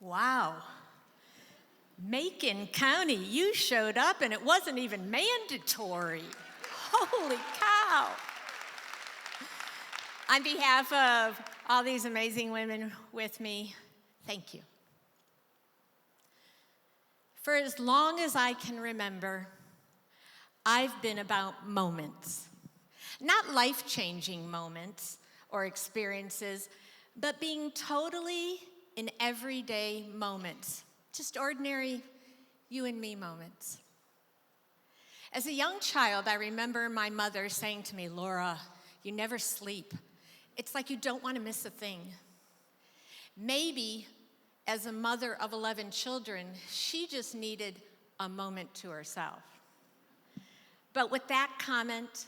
Wow. Macon County, you showed up and it wasn't even mandatory. Holy cow. On behalf of all these amazing women with me, thank you. For as long as I can remember, I've been about moments. Not life-changing moments or experiences, but being totally in everyday moments. Just ordinary you and me moments. As a young child, I remember my mother saying to me, "Laura, you never sleep. It's like you don't want to miss a thing." Maybe as a mother of 11 children, she just needed a moment to herself. But with that comment,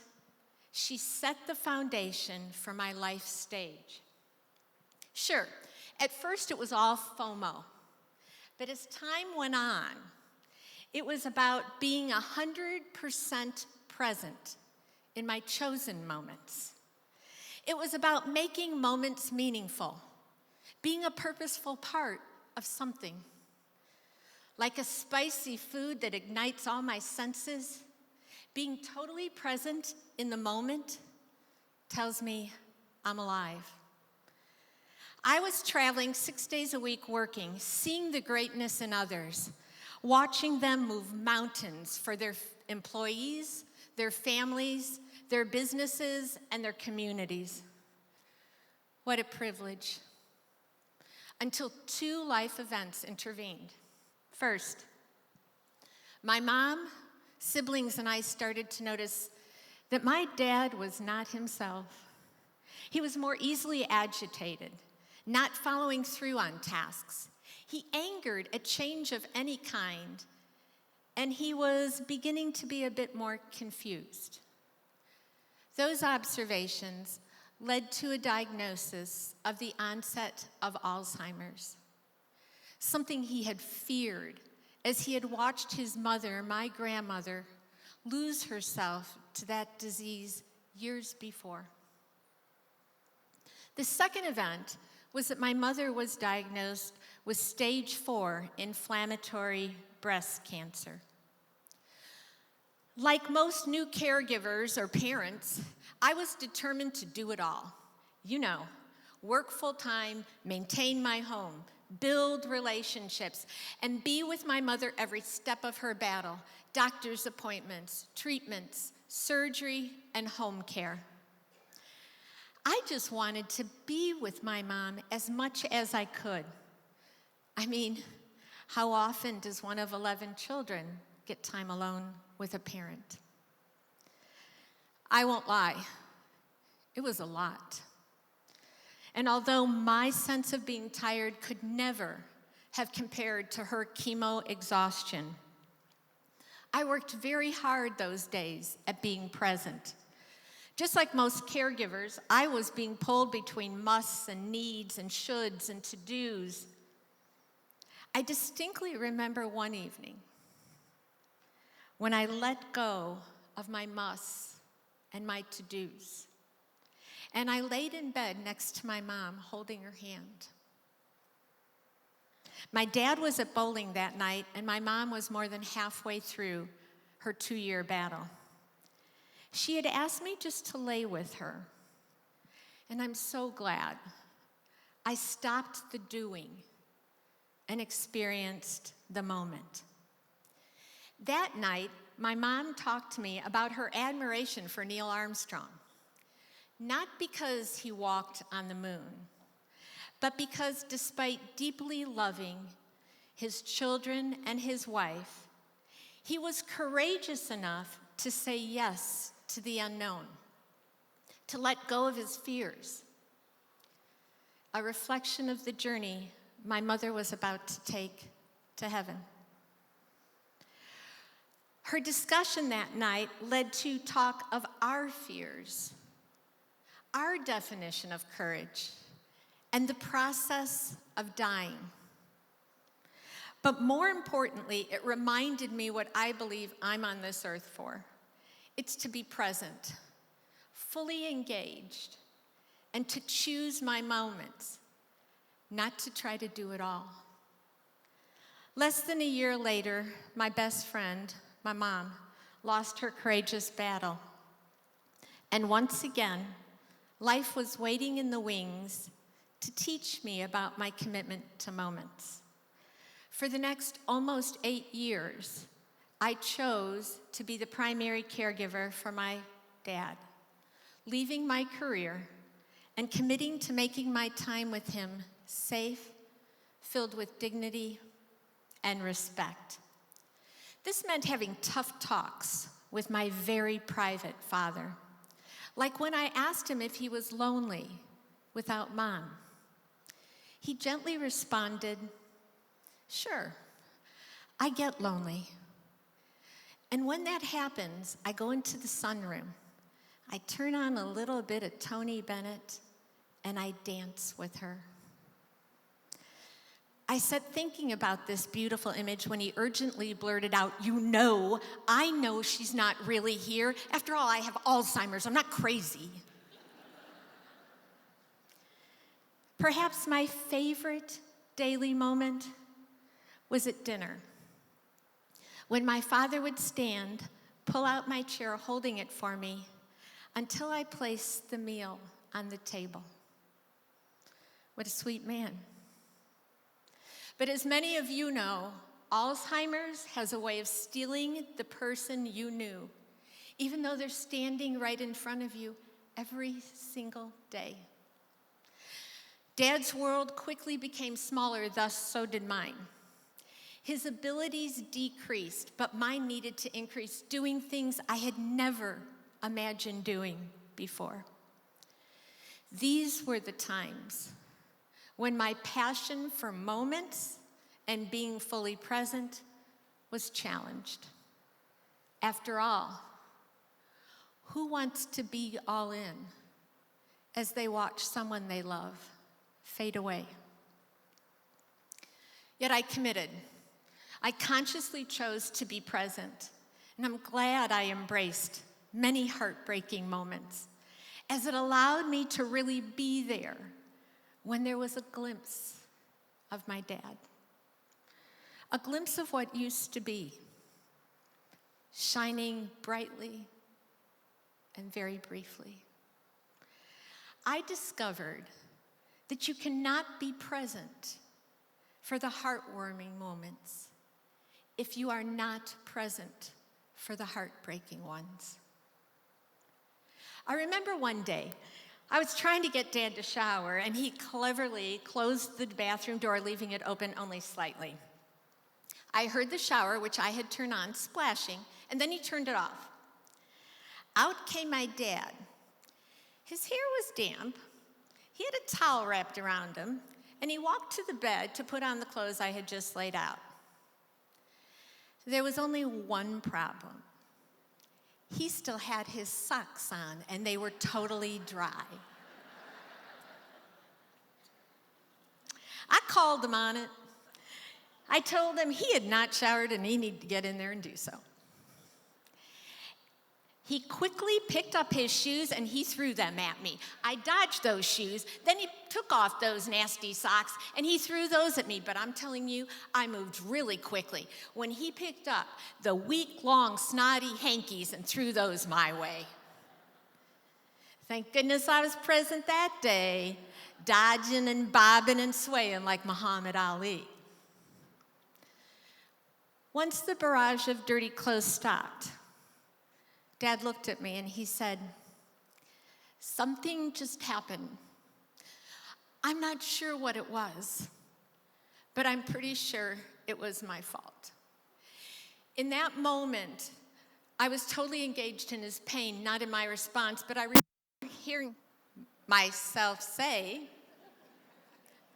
she set the foundation for my life stage. Sure, at first it was all FOMO, but as time went on, it was about being 100% present in my chosen moments. It was about making moments meaningful, being a purposeful part of something. Like a spicy food that ignites all my senses, being totally present in the moment tells me I'm alive. I was traveling 6 days a week working, seeing the greatness in others, watching them move mountains for their employees, their families, their businesses, and their communities. What a privilege. Until two life events intervened. First, my mom, siblings, and I started to notice that my dad was not himself. He was more easily agitated, not following through on tasks. He angered at change of any kind, and he was beginning to be a bit more confused. Those observations led to a diagnosis of the onset of Alzheimer's, something he had feared as he had watched his mother, my grandmother, lose herself to that disease years before. The second event was that my mother was diagnosed with stage 4 inflammatory breast cancer. Like most new caregivers or parents, I was determined to do it all. You know, work full-time, maintain my home, build relationships, and be with my mother every step of her battle, doctor's appointments, treatments, surgery, and home care. I just wanted to be with my mom as much as I could. I mean, how often does one of 11 children get time alone with a parent? I won't lie, it was a lot. And although my sense of being tired could never have compared to her chemo exhaustion, I worked very hard those days at being present. Just like most caregivers, I was being pulled between musts and needs and shoulds and to-dos. I distinctly remember one evening when I let go of my musts and my to-dos. And I laid in bed next to my mom, holding her hand. My dad was at bowling that night, and my mom was more than halfway through her 2-year battle. She had asked me just to lay with her, and I'm so glad. I stopped the doing and experienced the moment. That night, my mom talked to me about her admiration for Neil Armstrong. Not because he walked on the moon, but because despite deeply loving his children and his wife, he was courageous enough to say yes to the unknown, to let go of his fears. A reflection of the journey my mother was about to take to heaven. Her discussion that night led to talk of our fears, our definition of courage, and the process of dying. But more importantly, it reminded me what I believe I'm on this earth for. It's to be present, fully engaged, and to choose my moments, not to try to do it all. Less than a year later, my best friend, my mom, lost her courageous battle. And once again, life was waiting in the wings to teach me about my commitment to moments. For the next almost 8 years, I chose to be the primary caregiver for my dad, leaving my career and committing to making my time with him safe, filled with dignity and respect. This meant having tough talks with my very private father, like when I asked him if he was lonely without Mom. He gently responded, "Sure, I get lonely. And when that happens, I go into the sunroom. I turn on a little bit of Tony Bennett, and I dance with her." I sat thinking about this beautiful image when he urgently blurted out, I know she's not really here. After all, I have Alzheimer's. I'm not crazy." Perhaps my favorite daily moment was at dinner, when my father would stand, pull out my chair, holding it for me, until I placed the meal on the table. What a sweet man. But as many of you know, Alzheimer's has a way of stealing the person you knew, even though they're standing right in front of you every single day. Dad's world quickly became smaller, thus so did mine. His abilities decreased, but mine needed to increase, doing things I had never imagined doing before. These were the times when my passion for moments and being fully present was challenged. After all, who wants to be all in as they watch someone they love fade away? Yet I committed. I consciously chose to be present, and I'm glad I embraced many heartbreaking moments, as it allowed me to really be there when there was a glimpse of my dad. A glimpse of what used to be, shining brightly and very briefly. I discovered that you cannot be present for the heartwarming moments if you are not present for the heartbreaking ones. I remember one day, I was trying to get Dad to shower, and he cleverly closed the bathroom door, leaving it open only slightly. I heard the shower, which I had turned on, splashing, and then he turned it off. Out came my dad. His hair was damp. He had a towel wrapped around him, and he walked to the bed to put on the clothes I had just laid out. There was only one problem. He still had his socks on, and they were totally dry. I called him on it. I told him he had not showered and he needed to get in there and do so. He quickly picked up his shoes and he threw them at me. I dodged those shoes. Then he took off those nasty socks and he threw those at me. But I'm telling you, I moved really quickly when he picked up the week-long snotty hankies and threw those my way. Thank goodness I was present that day, dodging and bobbing and swaying like Muhammad Ali. Once the barrage of dirty clothes stopped, Dad looked at me and he said, "Something just happened. I'm not sure what it was, but I'm pretty sure it was my fault." In that moment, I was totally engaged in his pain, not in my response, but I remember hearing myself say,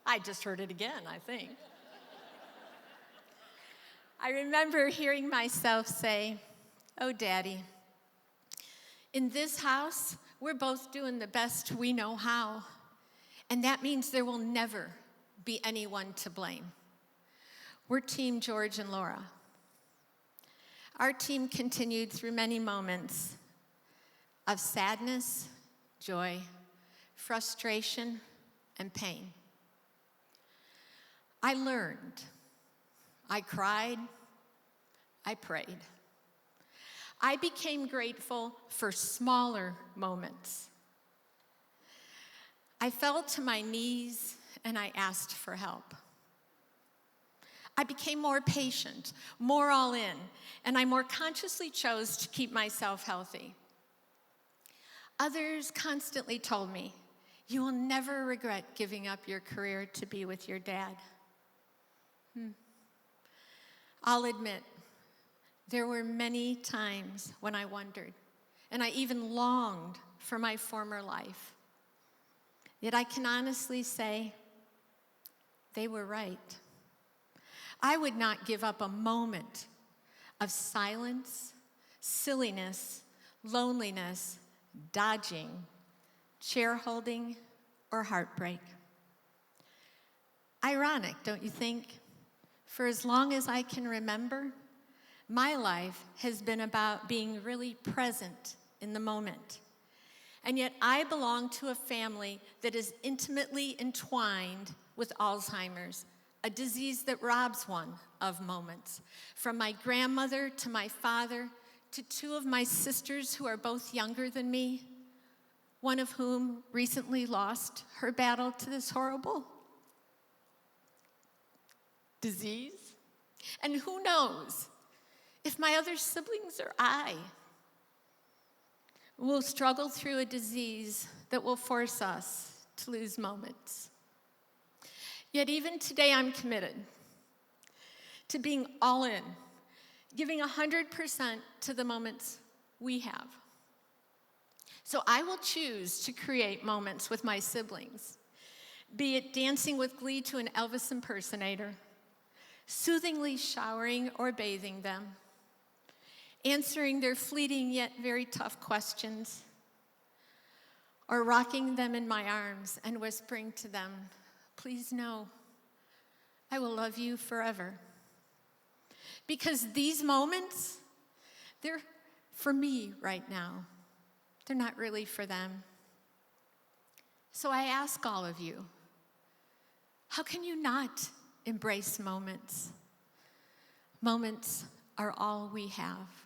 I just heard it again, I think. I remember hearing myself say, "Oh, Daddy, in this house, we're both doing the best we know how, and that means there will never be anyone to blame. We're Team George and Laura." Our team continued through many moments of sadness, joy, frustration, and pain. I learned I cried. I prayed. I became grateful for smaller moments. I fell to my knees and I asked for help. I became more patient, more all in, and I more consciously chose to keep myself healthy. Others constantly told me, "You will never regret giving up your career to be with your dad." I'll admit, there were many times when I wondered, and I even longed for my former life. Yet I can honestly say, they were right. I would not give up a moment of silence, silliness, loneliness, dodging, chair holding, or heartbreak. Ironic, don't you think? For as long as I can remember, my life has been about being really present in the moment. And yet I belong to a family that is intimately entwined with Alzheimer's, a disease that robs one of moments. From my grandmother to my father to two of my sisters who are both younger than me, one of whom recently lost her battle to this horrible disease. And who knows if my other siblings or I will struggle through a disease that will force us to lose moments. Yet even today I'm committed to being all in, giving 100% to the moments we have. So I will choose to create moments with my siblings, be it dancing with glee to an Elvis impersonator, soothingly showering or bathing them, answering their fleeting yet very tough questions, or rocking them in my arms and whispering to them, "Please know, I will love you forever." Because these moments, they're for me right now. They're not really for them. So I ask all of you, how can you not embrace moments? Moments are all we have.